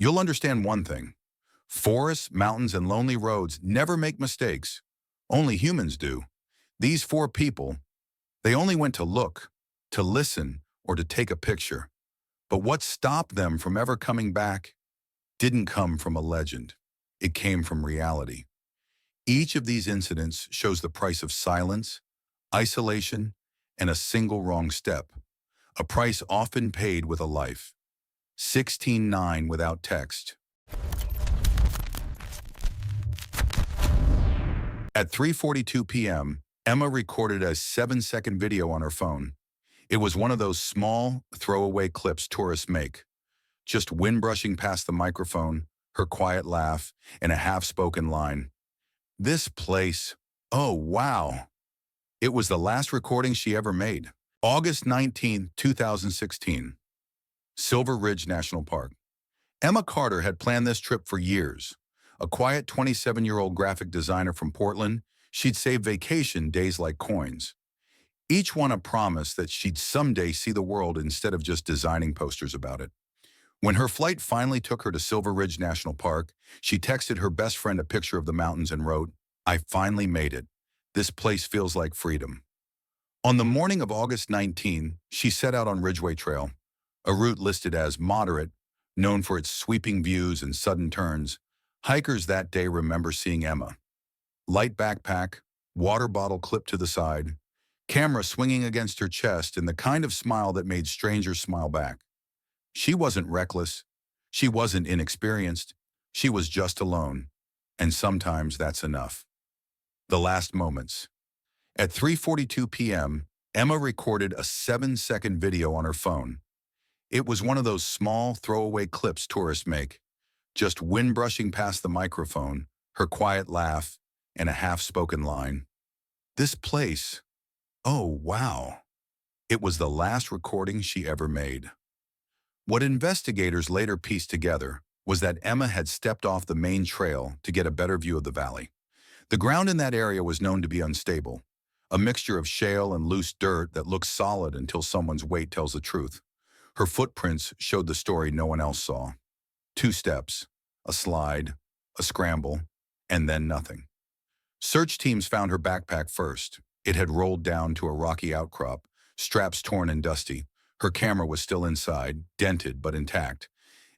you'll understand one thing. Forests, mountains, and lonely roads never make mistakes. Only humans do. These four people, they only went to look, to listen, or to take a picture. But what stopped them from ever coming back didn't come from a legend. It came from reality. Each of these incidents shows the price of silence, isolation, and a single wrong step, a price often paid with a life. 16:09 without text. At 3:42 p.m., Emma recorded a 7-second video on her phone. It was one of those small, throwaway clips tourists make. Just wind brushing past the microphone, her quiet laugh, and a half-spoken line. This place, oh wow. It was the last recording she ever made. August 19, 2016. Silver Ridge National Park. Emma Carter had planned this trip for years. A quiet 27-year-old graphic designer from Portland, she'd save vacation days like coins. Each one a promise that she'd someday see the world instead of just designing posters about it. When her flight finally took her to Silver Ridge National Park, she texted her best friend a picture of the mountains and wrote, "I finally made it. This place feels like freedom." On the morning of August 19, she set out on Ridgeway Trail, a route listed as moderate, known for its sweeping views and sudden turns. Hikers that day remember seeing Emma. Light backpack, water bottle clipped to the side, camera swinging against her chest, and the kind of smile that made strangers smile back. She wasn't reckless. She wasn't inexperienced. She was just alone. And sometimes that's enough. The last moments. At 3:42 p.m., Emma recorded a 7-second video on her phone. It was one of those small, throwaway clips tourists make. Just wind brushing past the microphone, her quiet laugh, and a half-spoken line. This place, oh wow. It was the last recording she ever made. What investigators later pieced together was that Emma had stepped off the main trail to get a better view of the valley. The ground in that area was known to be unstable, a mixture of shale and loose dirt that looks solid until someone's weight tells the truth. Her footprints showed the story no one else saw. 2 steps, a slide, a scramble, and then nothing. Search teams found her backpack first. It had rolled down to a rocky outcrop, straps torn and dusty. Her camera was still inside, dented but intact.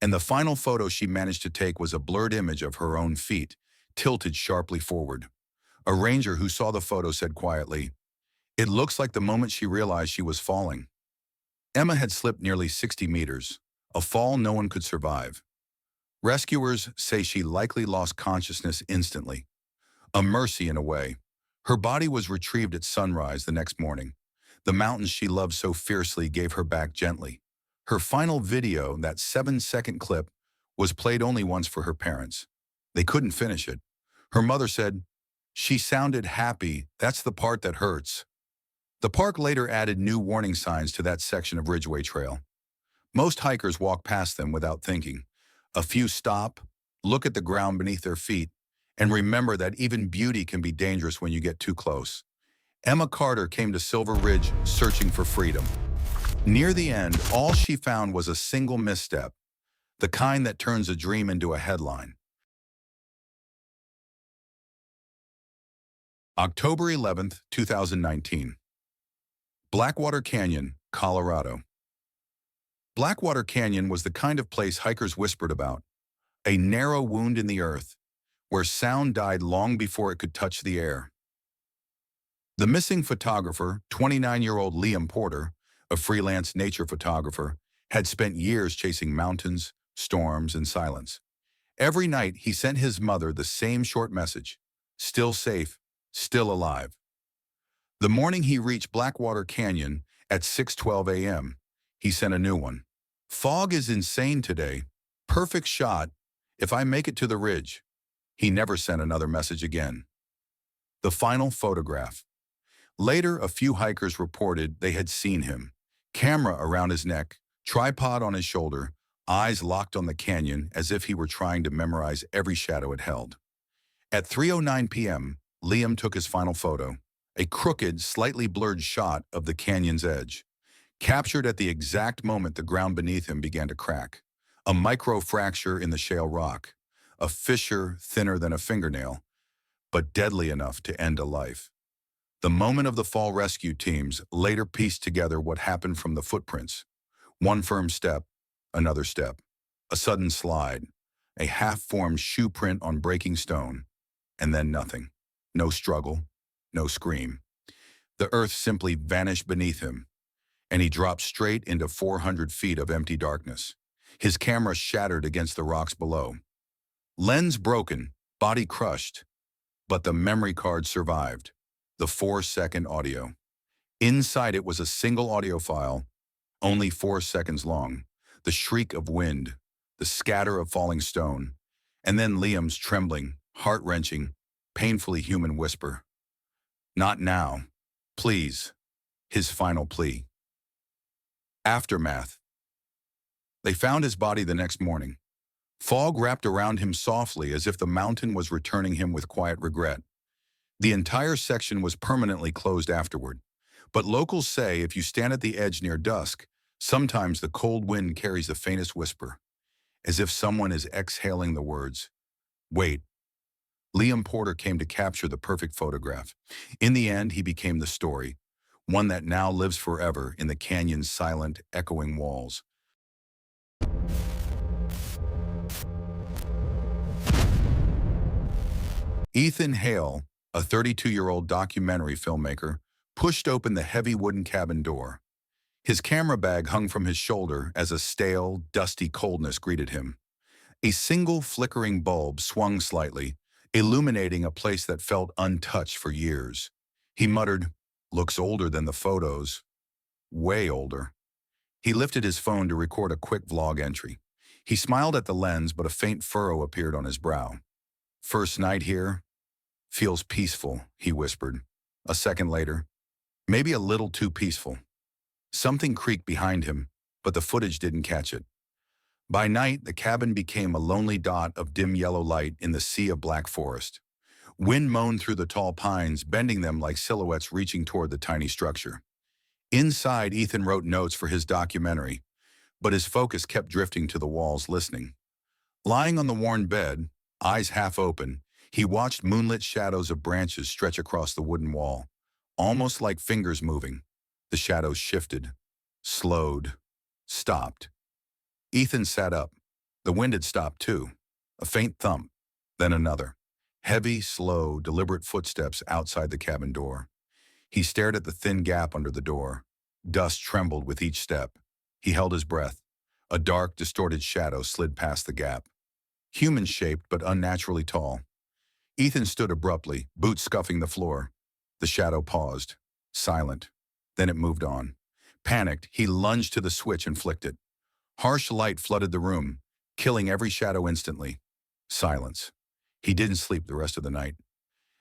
And the final photo she managed to take was a blurred image of her own feet, tilted sharply forward. A ranger who saw the photo said quietly, "It looks like the moment she realized she was falling." Emma had slipped nearly 60 meters, a fall no one could survive. Rescuers say she likely lost consciousness instantly. A mercy in a way. Her body was retrieved at sunrise the next morning. The mountains she loved so fiercely gave her back gently. Her final video, that 7-second clip, was played only once for her parents. They couldn't finish it. Her mother said, "She sounded happy, that's the part that hurts." The park later added new warning signs to that section of Ridgeway Trail. Most hikers walk past them without thinking. A few stop, look at the ground beneath their feet, and remember that even beauty can be dangerous when you get too close. Emma Carter came to Silver Ridge searching for freedom. Near the end, all she found was a single misstep, the kind that turns a dream into a headline. October 11th, 2019. Blackwater Canyon, Colorado. Blackwater Canyon was the kind of place hikers whispered about, a narrow wound in the earth, where sound died long before it could touch the air. The missing photographer, 29-year-old Liam Porter, a freelance nature photographer, had spent years chasing mountains, storms, and silence. Every night, he sent his mother the same short message, still safe, still alive. The morning he reached Blackwater Canyon at 6:12 a.m., he sent a new one. "Fog is insane today. Perfect shot. If I make it to the ridge." He never sent another message again. The final photograph. Later, a few hikers reported they had seen him. Camera around his neck, tripod on his shoulder, eyes locked on the canyon as if he were trying to memorize every shadow it held. At 3:09 p.m., Liam took his final photo, a crooked, slightly blurred shot of the canyon's edge, captured at the exact moment the ground beneath him began to crack. A microfracture in the shale rock, a fissure thinner than a fingernail, but deadly enough to end a life. The moment of the fall rescue teams later pieced together what happened from the footprints. One firm step, another step, a sudden slide, a half-formed shoe print on breaking stone, and then nothing. No struggle, no scream. The earth simply vanished beneath him, and he dropped straight into 400 feet of empty darkness. His camera shattered against the rocks below. Lens broken, body crushed, but the memory card survived. The 4-second audio. Inside it was a single audio file, only 4 seconds long. The shriek of wind, the scatter of falling stone, and then Liam's trembling, heart-wrenching, painfully human whisper. "Not now. Please." His final plea. Aftermath. They found his body the next morning. Fog wrapped around him softly as if the mountain was returning him with quiet regret. The entire section was permanently closed afterward. But locals say if you stand at the edge near dusk, sometimes the cold wind carries the faintest whisper, as if someone is exhaling the words, "Wait." Liam Porter came to capture the perfect photograph. In the end, he became the story, one that now lives forever in the canyon's silent, echoing walls. Ethan Hale, a 32-year-old documentary filmmaker, pushed open the heavy wooden cabin door. His camera bag hung from his shoulder as a stale, dusty coldness greeted him. A single flickering bulb swung slightly, illuminating a place that felt untouched for years. He muttered, "Looks older than the photos. Way older." He lifted his phone to record a quick vlog entry. He smiled at the lens, but a faint furrow appeared on his brow. "First night here? Feels peaceful," he whispered. A second later, "Maybe a little too peaceful." Something creaked behind him, but the footage didn't catch it. By night, the cabin became a lonely dot of dim yellow light in the sea of black forest. Wind moaned through the tall pines, bending them like silhouettes reaching toward the tiny structure. Inside, Ethan wrote notes for his documentary, but his focus kept drifting to the walls, listening. Lying on the worn bed, eyes half open, he watched moonlit shadows of branches stretch across the wooden wall, almost like fingers moving. The shadows shifted, slowed, stopped. Ethan sat up. The wind had stopped too. A faint thump, then another. Heavy, slow, deliberate footsteps outside the cabin door. He stared at the thin gap under the door. Dust trembled with each step. He held his breath. A dark, distorted shadow slid past the gap. Human-shaped but unnaturally tall. Ethan stood abruptly, boots scuffing the floor. The shadow paused, silent. Then it moved on. Panicked, he lunged to the switch and flicked it. Harsh light flooded the room, killing every shadow instantly. Silence. He didn't sleep the rest of the night.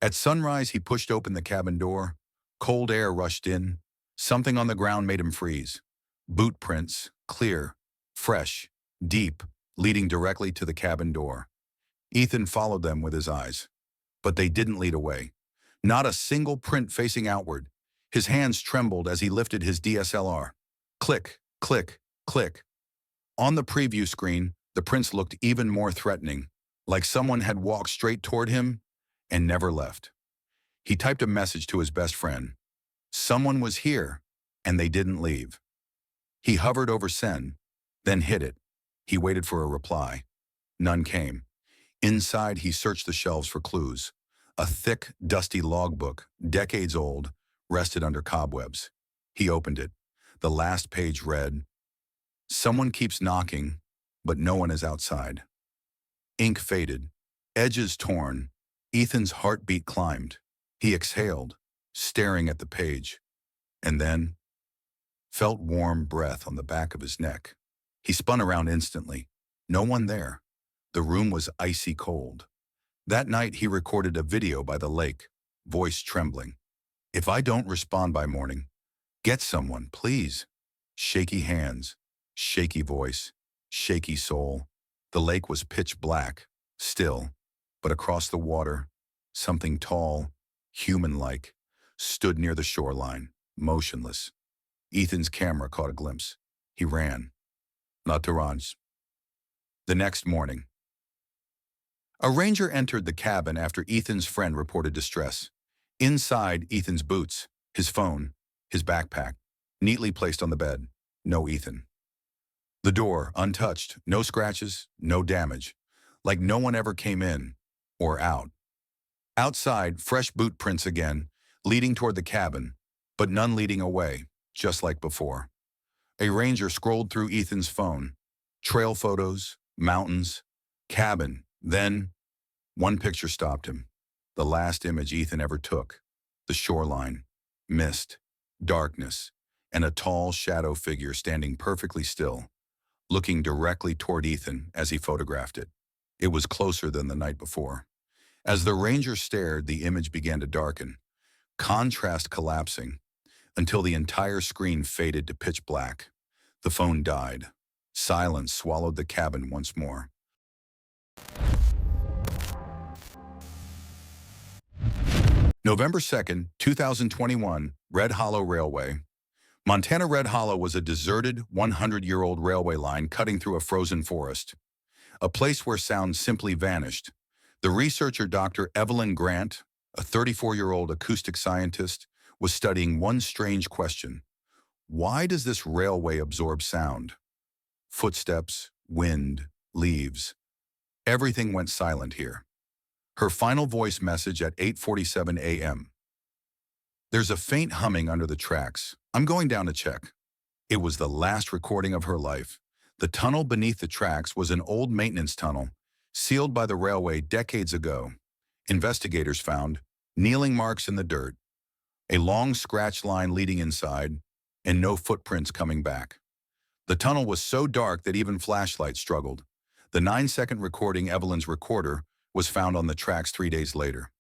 At sunrise, he pushed open the cabin door. Cold air rushed in. Something on the ground made him freeze. Boot prints, clear, fresh, deep, leading directly to the cabin door. Ethan followed them with his eyes. But they didn't lead away. Not a single print facing outward. His hands trembled as he lifted his DSLR. Click, click, click. On the preview screen, the prints looked even more threatening, like someone had walked straight toward him and never left. He typed a message to his best friend. Someone was here, and they didn't leave. He hovered over send, then hit it. He waited for a reply. None came. Inside, he searched the shelves for clues. A thick, dusty logbook, decades old, rested under cobwebs. He opened it. The last page read, "Someone keeps knocking, but no one is outside." Ink faded, edges torn. Ethan's heartbeat climbed. He exhaled, staring at the page, and then felt warm breath on the back of his neck. He spun around instantly. No one there. The room was icy cold. That night, he recorded a video by the lake, voice trembling. "If I don't respond by morning, get someone, please." Shaky hands, shaky voice, shaky soul. The lake was pitch black, still, but across the water, something tall, human-like, stood near the shoreline, motionless. Ethan's camera caught a glimpse. He ran. "La Tourance." The next morning, a ranger entered the cabin after Ethan's friend reported distress. Inside, Ethan's boots, his phone, his backpack, neatly placed on the bed. No Ethan. The door, untouched, no scratches, no damage, like no one ever came in or out. Outside, fresh boot prints again, leading toward the cabin, but none leading away, just like before. A ranger scrolled through Ethan's phone. Trail photos, mountains, cabin. Then, one picture stopped him. The last image Ethan ever took. The shoreline, mist, darkness, and a tall shadow figure standing perfectly still, looking directly toward Ethan as he photographed it. It was closer than the night before. As the ranger stared, the image began to darken, contrast collapsing, until the entire screen faded to pitch black. The phone died. Silence swallowed the cabin once more. November 2nd, 2021, Red Hollow Railway. Montana Red Hollow was a deserted, 100-year-old railway line cutting through a frozen forest, a place where sound simply vanished. The researcher Dr. Evelyn Grant, a 34-year-old acoustic scientist, was studying one strange question. Why does this railway absorb sound? Footsteps, wind, leaves. Everything went silent here. Her final voice message at 8:47 a.m. There's a faint humming under the tracks. I'm going down to check. It was the last recording of her life. The tunnel beneath the tracks was an old maintenance tunnel, sealed by the railway decades ago. Investigators found kneeling marks in the dirt, a long scratch line leading inside, and no footprints coming back. The tunnel was so dark that even flashlights struggled. The 9-second recording, Evelyn's recorder, was found on the tracks 3 days later.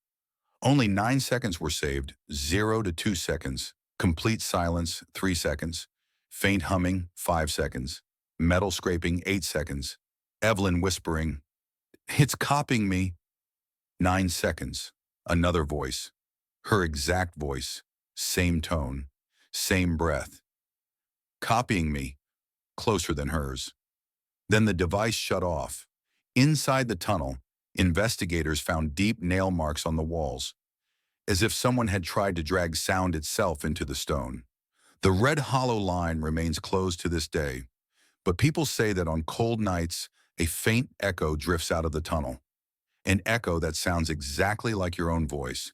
Only 9 seconds were saved, 0 to 2 seconds, complete silence, 3 seconds, faint humming, 5 seconds, metal scraping, 8 seconds, Evelyn whispering, "It's copying me." 9 seconds, another voice, her exact voice, same tone, same breath. Copying me, closer than hers. Then the device shut off. Inside the tunnel, investigators found deep nail marks on the walls, as if someone had tried to drag sound itself into the stone. The Red Hollow line remains closed to this day, but people say that on cold nights, a faint echo drifts out of the tunnel, an echo that sounds exactly like your own voice.